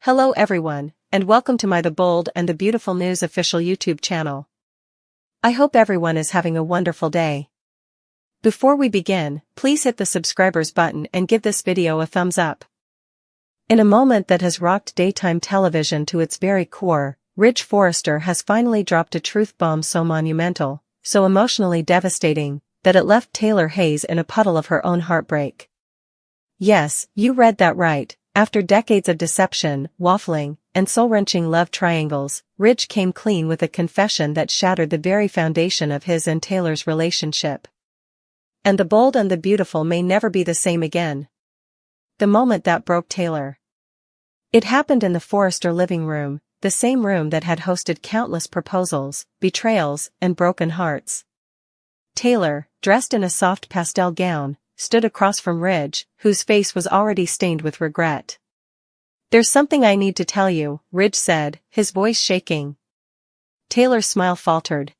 Hello everyone, and welcome to my The Bold and the Beautiful News official YouTube channel. I hope everyone is having a wonderful day. Before we begin, please hit the subscribers button and give this video a thumbs up. In a moment that has rocked daytime television to its very core, Ridge Forrester has finally dropped a truth bomb so monumental, so emotionally devastating, that it left Taylor Hayes in a puddle of her own heartbreak. Yes, you read that right. After decades of deception, waffling, and soul-wrenching love triangles, Ridge came clean with a confession that shattered the very foundation of his and Taylor's relationship. And the bold and the beautiful may never be the same again. The moment that broke Taylor. It happened in the Forrester living room, the same room that had hosted countless proposals, betrayals, and broken hearts. Taylor, dressed in a soft pastel gown, stood across from Ridge, whose face was already stained with regret. "There's something I need to tell you," Ridge said, his voice shaking. Taylor's smile faltered.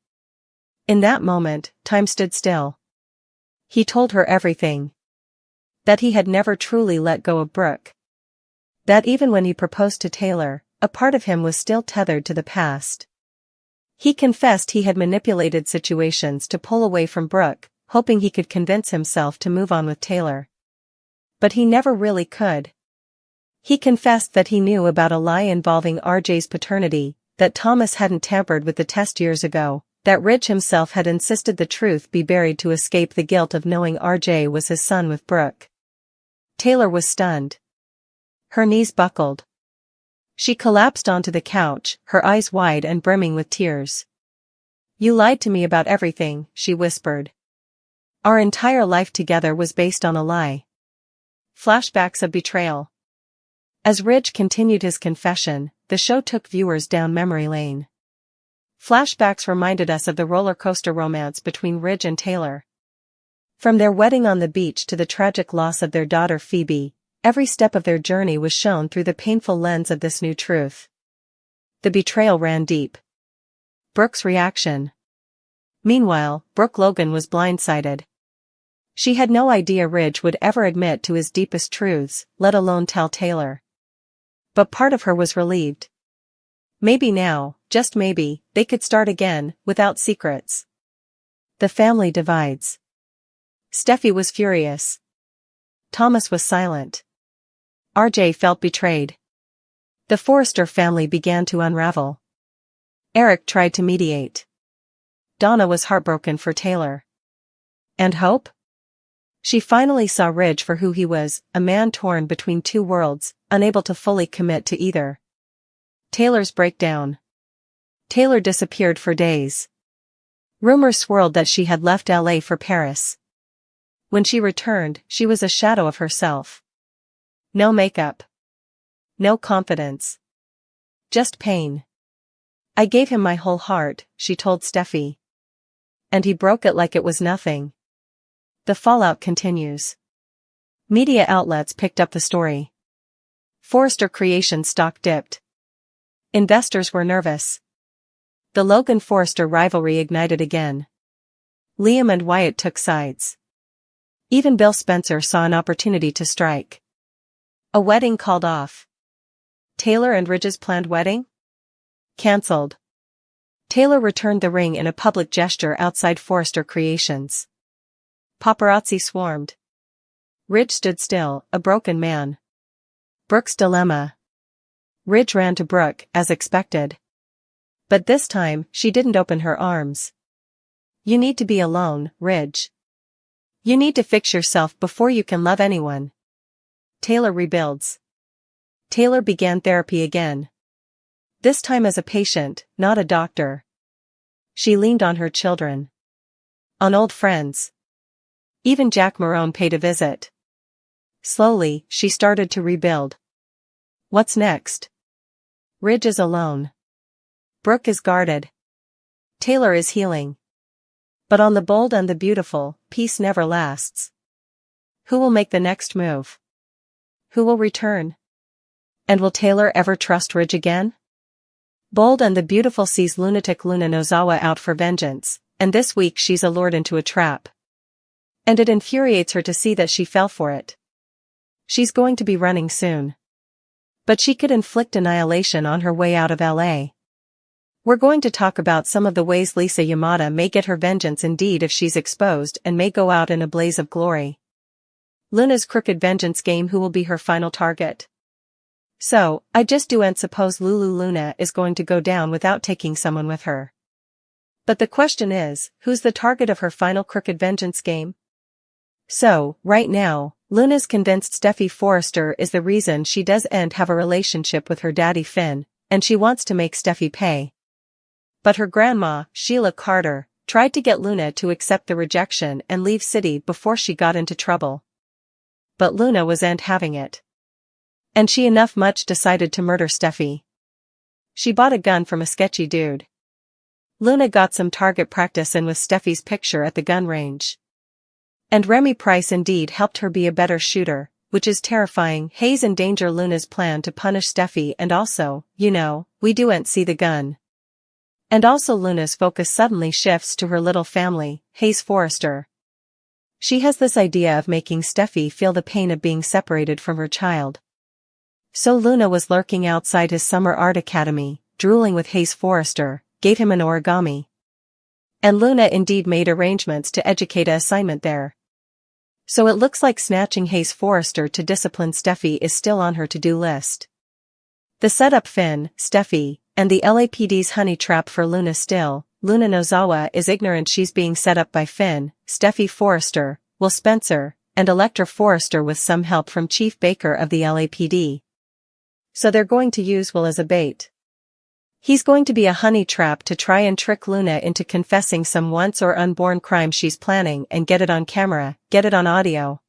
In that moment, time stood still. He told her everything. That he had never truly let go of Brooke. That even when he proposed to Taylor, a part of him was still tethered to the past. He confessed he had manipulated situations to pull away from Brooke, hoping he could convince himself to move on with Taylor. But he never really could. He confessed that he knew about a lie involving RJ's paternity, that Thomas hadn't tampered with the test years ago, that Ridge himself had insisted the truth be buried to escape the guilt of knowing RJ was his son with Brooke. Taylor was stunned. Her knees buckled. She collapsed onto the couch, her eyes wide and brimming with tears. "You lied to me about everything," she whispered. "Our entire life together was based on a lie." Flashbacks of betrayal. As Ridge continued his confession, the show took viewers down memory lane. Flashbacks reminded us of the roller coaster romance between Ridge and Taylor. From their wedding on the beach to the tragic loss of their daughter Phoebe, every step of their journey was shown through the painful lens of this new truth. The betrayal ran deep. Brooke's reaction. Meanwhile, Brooke Logan was blindsided. She had no idea Ridge would ever admit to his deepest truths, let alone tell Taylor. But part of her was relieved. Maybe now, just maybe, they could start again, without secrets. The family divides. Steffi was furious. Thomas was silent. RJ felt betrayed. The Forrester family began to unravel. Eric tried to mediate. Donna was heartbroken for Taylor. And Hope? She finally saw Ridge for who he was, a man torn between two worlds, unable to fully commit to either. Taylor's breakdown. Taylor disappeared for days. Rumors swirled that she had left LA for Paris. When she returned, she was a shadow of herself. No makeup. No confidence. Just pain. "I gave him my whole heart," she told Steffi. "And he broke it like it was nothing." The fallout continues. Media outlets picked up the story. Forrester Creations stock dipped. Investors were nervous. The Logan-Forrester rivalry ignited again. Liam and Wyatt took sides. Even Bill Spencer saw an opportunity to strike. A wedding called off. Taylor and Ridge's planned wedding? Cancelled. Taylor returned the ring in a public gesture outside Forrester Creations. Paparazzi swarmed. Ridge stood still, a broken man. Brooke's dilemma. Ridge ran to Brooke, as expected. But this time, she didn't open her arms. "You need to be alone, Ridge. You need to fix yourself before you can love anyone." Taylor rebuilds. Taylor began therapy again. This time as a patient, not a doctor. She leaned on her children. On old friends. Even Jack Marone paid a visit. Slowly, she started to rebuild. What's next? Ridge is alone. Brooke is guarded. Taylor is healing. But on the bold and the beautiful, peace never lasts. Who will make the next move? Who will return? And will Taylor ever trust Ridge again? Bold and the Beautiful sees lunatic Luna Nozawa out for vengeance, and this week she's allured into a trap. And it infuriates her to see that she fell for it. She's going to be running soon. But she could inflict annihilation on her way out of LA. We're going to talk about some of the ways Lisa Yamada may get her vengeance indeed if she's exposed and may go out in a blaze of glory. Luna's crooked vengeance game. Who will be her final target? So, I just do and suppose Lulu Luna is going to go down without taking someone with her. But the question is, who's the target of her final crooked vengeance game? So, right now, Luna's convinced Steffi Forrester is the reason she doesn't have a relationship with her daddy Finn, and she wants to make Steffi pay. But her grandma, Sheila Carter, tried to get Luna to accept the rejection and leave city before she got into trouble. But Luna wasn't having it. And she enough much decided to murder Steffi. She bought a gun from a sketchy dude. Luna got some target practice in with Steffi's picture at the gun range. And Remy Price indeed helped her be a better shooter, which is terrifying. Hayes endanger Luna's plan to punish Steffi, and also, we do'nt see the gun. And also Luna's focus suddenly shifts to her little family, Hayes Forrester. She has this idea of making Steffi feel the pain of being separated from her child. So Luna was lurking outside his summer art academy, drooling with Hayes Forrester, gave him an origami. And Luna indeed made arrangements to educate an assignment there. So it looks like snatching Hayes Forrester to discipline Steffi is still on her to-do list. The setup Finn, Steffi, and the LAPD's honey trap for Luna still. Luna Nozawa is ignorant she's being set up by Finn, Steffi Forrester, Will Spencer, and Electra Forrester with some help from Chief Baker of the LAPD. So they're going to use Will as a bait. He's going to be a honey trap to try and trick Luna into confessing some once or unborn crime she's planning and get it on camera, get it on audio.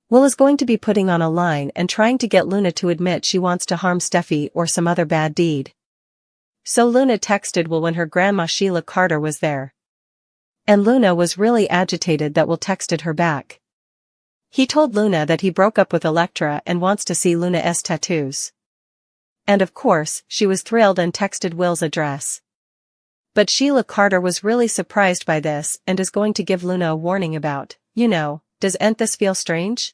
Will is going to be putting on a line and trying to get Luna to admit she wants to harm Steffi or some other bad deed. So Luna texted Will when her grandma Sheila Carter was there. And Luna was really agitated that Will texted her back. He told Luna that he broke up with Electra and wants to see Luna's tattoos. And of course, she was thrilled and texted Will's address. But Sheila Carter was really surprised by this and is going to give Luna a warning about, doesn't this feel strange?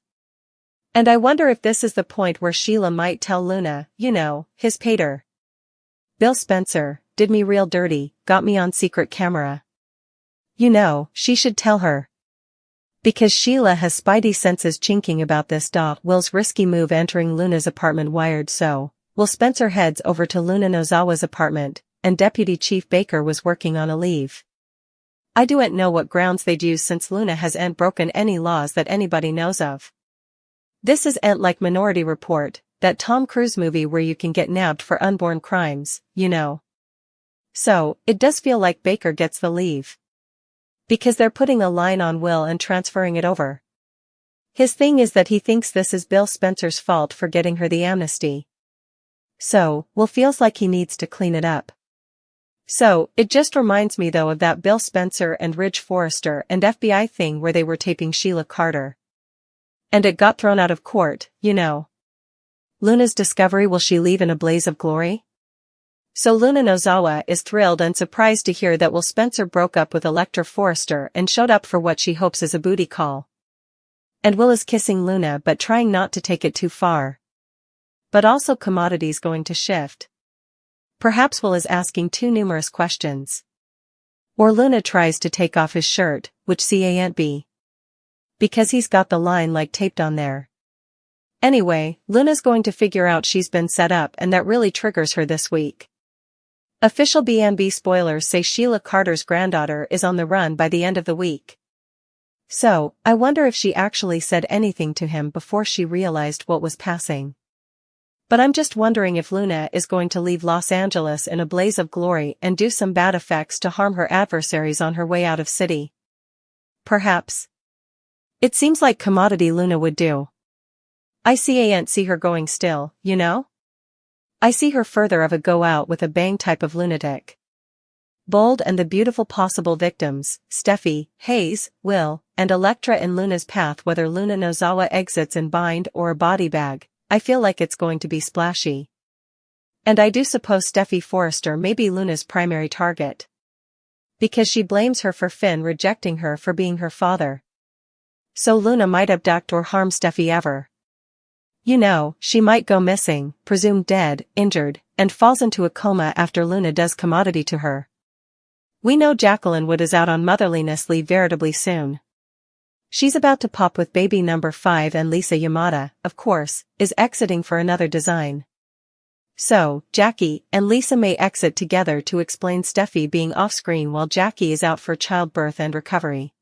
And I wonder if this is the point where Sheila might tell Luna, his pater. Bill Spencer, did me real dirty, got me on secret camera. She should tell her. Because Sheila has spidey senses chinking about this. Will's risky move entering Luna's apartment wired so. Will Spencer heads over to Luna Nozawa's apartment, and Deputy Chief Baker was working on a leave. I don't know what grounds they'd use since Luna hasn't broken any laws that anybody knows of. This isn't like Minority Report, that Tom Cruise movie where you can get nabbed for unborn crimes, So, it does feel like Baker gets the leave. Because they're putting a line on Will and transferring it over. His thing is that he thinks this is Bill Spencer's fault for getting her the amnesty. So, Will feels like he needs to clean it up. So, it just reminds me though of that Bill Spencer and Ridge Forrester and FBI thing where they were taping Sheila Carter. And it got thrown out of court, Luna's discovery. Will she leave in a blaze of glory? So Luna Nozawa is thrilled and surprised to hear that Will Spencer broke up with Electra Forrester and showed up for what she hopes is a booty call. And Will is kissing Luna but trying not to take it too far. But also commodities going to shift. Perhaps Will is asking too numerous questions. Or Luna tries to take off his shirt, which can't be. Because he's got the line like taped on there. Anyway, Luna's going to figure out she's been set up and that really triggers her this week. Official B&B spoilers say Sheila Carter's granddaughter is on the run by the end of the week. So, I wonder if she actually said anything to him before she realized what was passing. But I'm just wondering if Luna is going to leave Los Angeles in a blaze of glory and do some bad effects to harm her adversaries on her way out of city. Perhaps. It seems like commodity Luna would do. I can't see her going still, I see her further of a go out with a bang type of lunatic. Bold and the beautiful possible victims, Steffi, Hayes, Will, and Electra in Luna's path. Whether Luna Nozawa exits in bind or a body bag, I feel like it's going to be splashy. And I do suppose Steffi Forrester may be Luna's primary target. Because she blames her for Finn rejecting her for being her father. So Luna might abduct or harm Steffi ever. She might go missing, presumed dead, injured, and falls into a coma after Luna does commodity to her. We know Jacqueline Wood is out on motherliness leave veritably soon. She's about to pop with baby number 5 and Lisa Yamada, of course, is exiting for another design. So, Jackie and Lisa may exit together to explain Steffi being off-screen while Jackie is out for childbirth and recovery.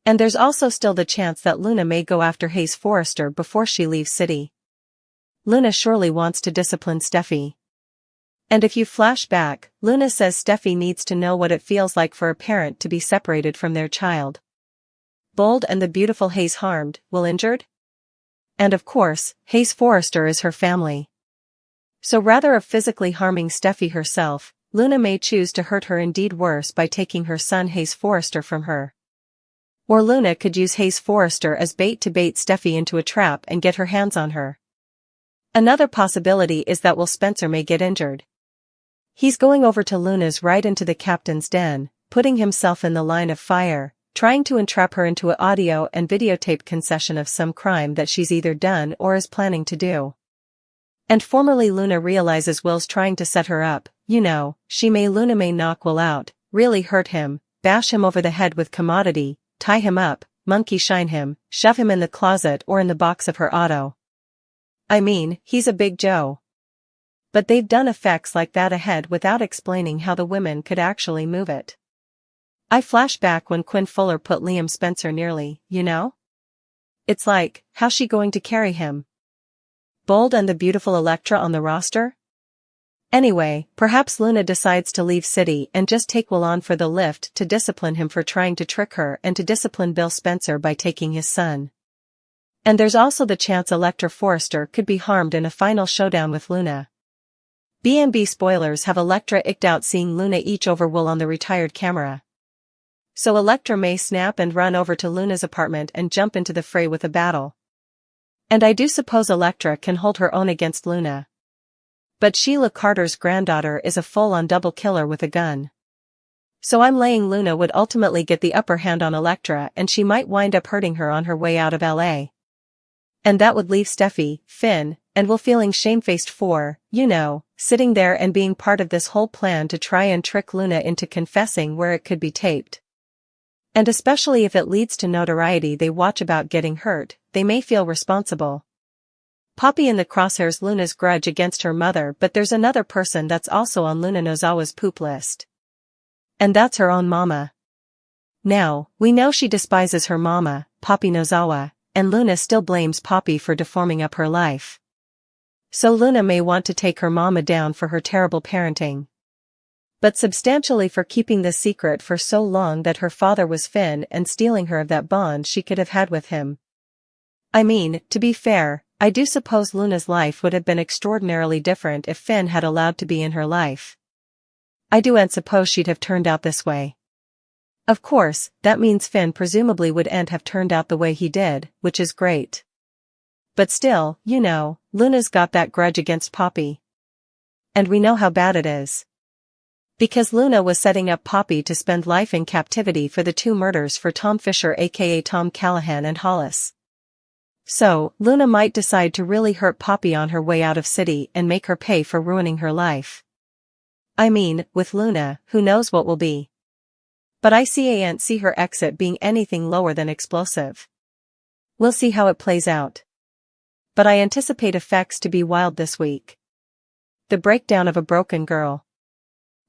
And there's also still the chance that Luna may go after Hayes Forrester before she leaves city. Luna surely wants to discipline Steffi. And if you flash back, Luna says Steffi needs to know what it feels like for a parent to be separated from their child. Bold and the beautiful Hayes harmed, Will injured? And of course, Hayes Forrester is her family. So rather of physically harming Steffi herself, Luna may choose to hurt her indeed worse by taking her son Hayes Forrester from her. Or Luna could use Hayes Forrester as bait to bait Steffi into a trap and get her hands on her. Another possibility is that Will Spencer may get injured. He's going over to Luna's right into the captain's den, putting himself in the line of fire, trying to entrap her into an audio and videotape concession of some crime that she's either done or is planning to do. And formerly Luna realizes Will's trying to set her up, Luna may knock Will out, really hurt him, bash him over the head with commodity, tie him up, monkey shine him, shove him in the closet or in the box of her auto. He's a big Joe. But they've done effects like that ahead without explaining how the women could actually move it. I flash back when Quinn Fuller put Liam Spencer nearly, It's like, how's she going to carry him? Bold and the beautiful Elektra on the roster? Anyway, perhaps Luna decides to leave city and just take Will on for the lift to discipline him for trying to trick her and to discipline Bill Spencer by taking his son. And there's also the chance Elektra Forrester could be harmed in a final showdown with Luna. B&B spoilers have Elektra icked out seeing Luna each over Will on the retired camera. So Elektra may snap and run over to Luna's apartment and jump into the fray with a battle. And I do suppose Elektra can hold her own against Luna. But Sheila Carter's granddaughter is a full-on double killer with a gun. So I'm laying Luna would ultimately get the upper hand on Elektra and she might wind up hurting her on her way out of LA. And that would leave Steffi, Finn, and Will feeling shamefaced for, sitting there and being part of this whole plan to try and trick Luna into confessing where it could be taped. And especially if it leads to notoriety they watch about getting hurt, they may feel responsible. Poppy in the crosshairs Luna's grudge against her mother, but there's another person that's also on Luna Nozawa's poop list. And that's her own mama. Now, we know she despises her mama, Poppy Nozawa, and Luna still blames Poppy for deforming up her life. So Luna may want to take her mama down for her terrible parenting. But substantially for keeping this secret for so long that her father was Finn and stealing her of that bond she could have had with him. To be fair, I do suppose Luna's life would have been extraordinarily different if Finn had allowed to be in her life. I do and suppose she'd have turned out this way. Of course, that means Finn presumably would have turned out the way he did, which is great. But still, Luna's got that grudge against Poppy. And we know how bad it is. Because Luna was setting up Poppy to spend life in captivity for the 2 murders for Tom Fisher aka Tom Callahan and Hollis. So, Luna might decide to really hurt Poppy on her way out of city and make her pay for ruining her life. With Luna, who knows what will be. But I can't see her exit being anything lower than explosive. We'll see how it plays out. But I anticipate effects to be wild this week. The breakdown of a broken girl.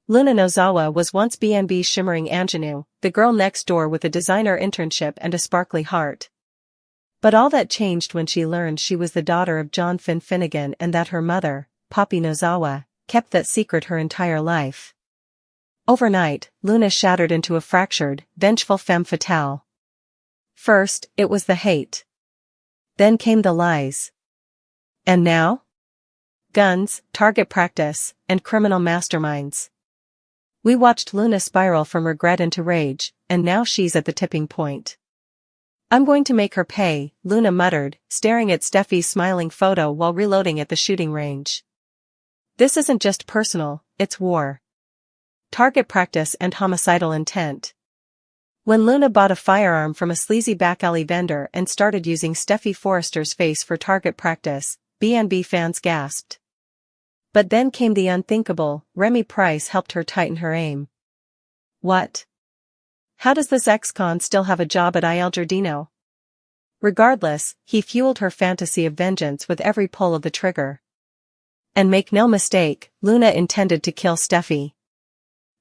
Luna Nozawa was once B&B's shimmering ingenue, the girl next door with a designer internship and a sparkly heart. But all that changed when she learned she was the daughter of John Finn Finnegan and that her mother, Poppy Nozawa, kept that secret her entire life. Overnight, Luna shattered into a fractured, vengeful femme fatale. First, it was the hate. Then came the lies. And now? Guns, target practice, and criminal masterminds. We watched Luna spiral from regret into rage, and now she's at the tipping point. I'm going to make her pay, Luna muttered, staring at Steffi's smiling photo while reloading at the shooting range. This isn't just personal, it's war. Target practice and homicidal intent. When Luna bought a firearm from a sleazy back alley vendor and started using Steffi Forrester's face for target practice, B&B fans gasped. But then came the unthinkable. Remy Price helped her tighten her aim. What? How does this ex-con still have a job at Il Giardino? Regardless, he fueled her fantasy of vengeance with every pull of the trigger. And make no mistake, Luna intended to kill Steffi.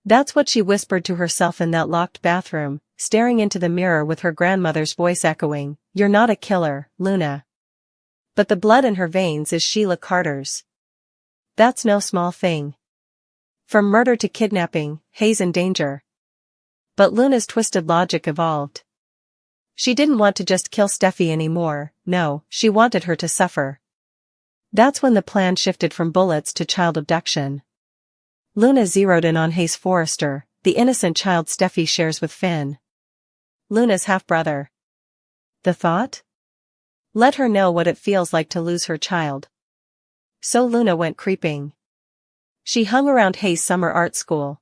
That's what she whispered to herself in that locked bathroom, staring into the mirror with her grandmother's voice echoing, "You're not a killer, Luna. But the blood in her veins is Sheila Carter's. That's no small thing. From murder to kidnapping, Hayes in danger." But Luna's twisted logic evolved. She didn't want to just kill Steffi anymore, no, she wanted her to suffer. That's when the plan shifted from bullets to child abduction. Luna zeroed in on Hayes Forrester, the innocent child Steffi shares with Finn. Luna's half-brother. The thought? Let her know what it feels like to lose her child. So Luna went creeping. She hung around Hayes' summer art school.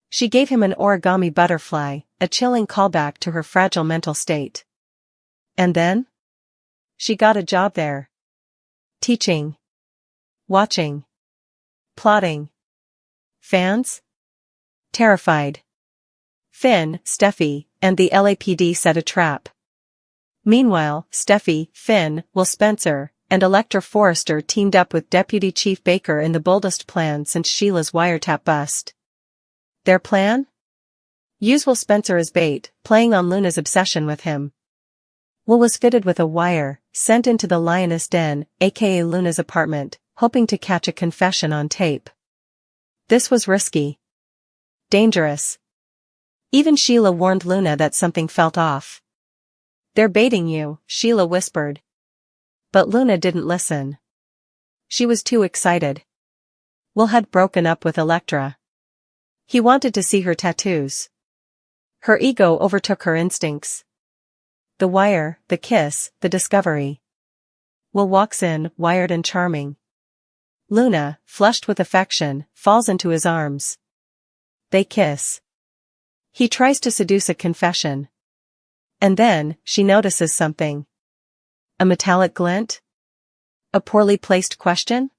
She gave him an origami butterfly, a chilling callback to her fragile mental state. And then? She got a job there. Teaching. Watching. Plotting. Fans? Terrified. Finn, Steffi, and the LAPD set a trap. Meanwhile, Steffi, Finn, Will Spencer, and Electra Forrester teamed up with Deputy Chief Baker in the boldest plan since Sheila's wiretap bust. Their plan? Use Will Spencer as bait, playing on Luna's obsession with him. Will was fitted with a wire, sent into the Lioness Den, aka Luna's apartment, hoping to catch a confession on tape. This was risky. Dangerous. Even Sheila warned Luna that something felt off. "They're baiting you," Sheila whispered. But Luna didn't listen. She was too excited. Will had broken up with Electra. He wanted to see her tattoos. Her ego overtook her instincts. The wire, the kiss, the discovery. Will walks in, wired and charming. Luna, flushed with affection, falls into his arms. They kiss. He tries to seduce a confession. And then, she notices something. A metallic glint? A poorly placed question?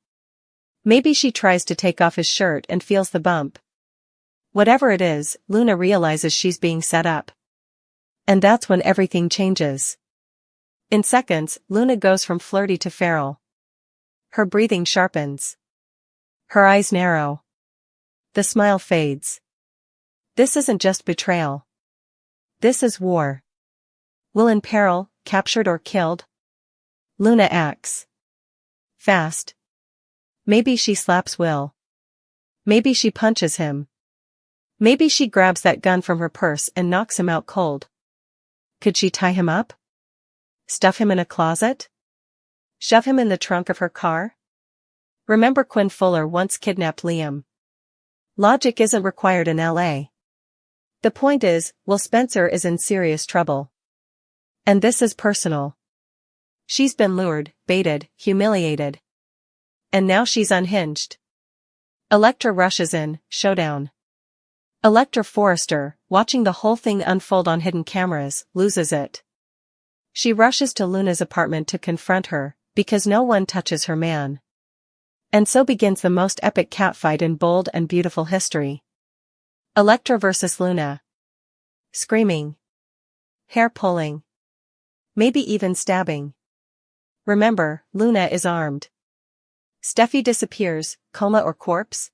Maybe she tries to take off his shirt and feels the bump. Whatever it is, Luna realizes she's being set up. And that's when everything changes. In seconds, Luna goes from flirty to feral. Her breathing sharpens. Her eyes narrow. The smile fades. This isn't just betrayal. This is war. Will in peril, captured or killed? Luna acts. Fast. Maybe she slaps Will. Maybe she punches him. Maybe she grabs that gun from her purse and knocks him out cold. Could she tie him up? Stuff him in a closet? Shove him in the trunk of her car? Remember Quinn Fuller once kidnapped Liam. Logic isn't required in LA. The point is, Will Spencer is in serious trouble. And this is personal. She's been lured, baited, humiliated. And now she's unhinged. Electra rushes in, showdown. Electra Forrester, watching the whole thing unfold on hidden cameras, loses it. She rushes to Luna's apartment to confront her, because no one touches her man. And so begins the most epic catfight in bold and beautiful history. Electra versus Luna. Screaming. Hair pulling. Maybe even stabbing. Remember, Luna is armed. Steffi disappears, coma or corpse?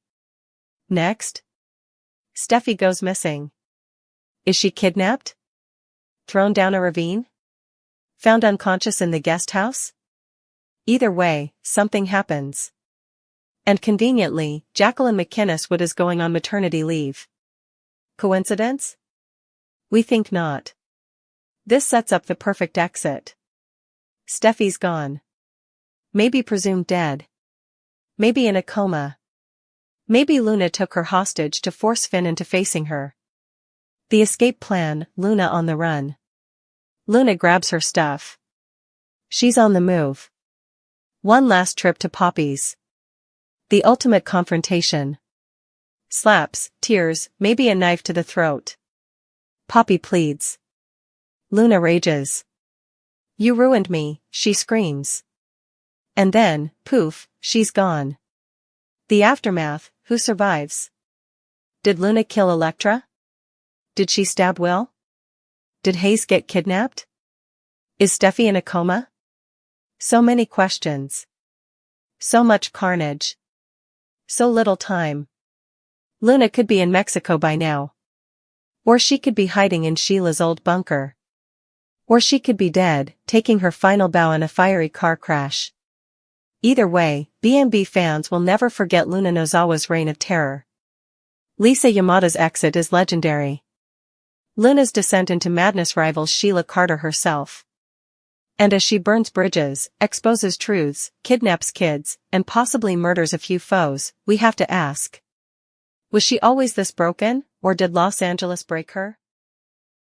Next. Steffi goes missing. Is she kidnapped? Thrown down a ravine? Found unconscious in the guest house? Either way, something happens. And conveniently, Jacqueline McInnes is going on maternity leave. Coincidence? We think not. This sets up the perfect exit. Steffi's gone. Maybe presumed dead. Maybe in a coma. Maybe Luna took her hostage to force Finn into facing her. The escape plan, Luna on the run. Luna grabs her stuff. She's on the move. One last trip to Poppy's. The ultimate confrontation. Slaps, tears, maybe a knife to the throat. Poppy pleads. Luna rages. You ruined me, she screams. And then, poof, she's gone. The aftermath, who survives? Did Luna kill Electra? Did she stab Will? Did Hayes get kidnapped? Is Steffi in a coma? So many questions. So much carnage. So little time. Luna could be in Mexico by now. Or she could be hiding in Sheila's old bunker. Or she could be dead, taking her final bow in a fiery car crash. Either way, B&B fans will never forget Luna Nozawa's reign of terror. Lisa Yamada's exit is legendary. Luna's descent into madness rivals Sheila Carter herself. And as she burns bridges, exposes truths, kidnaps kids, and possibly murders a few foes, we have to ask. Was she always this broken, or did Los Angeles break her?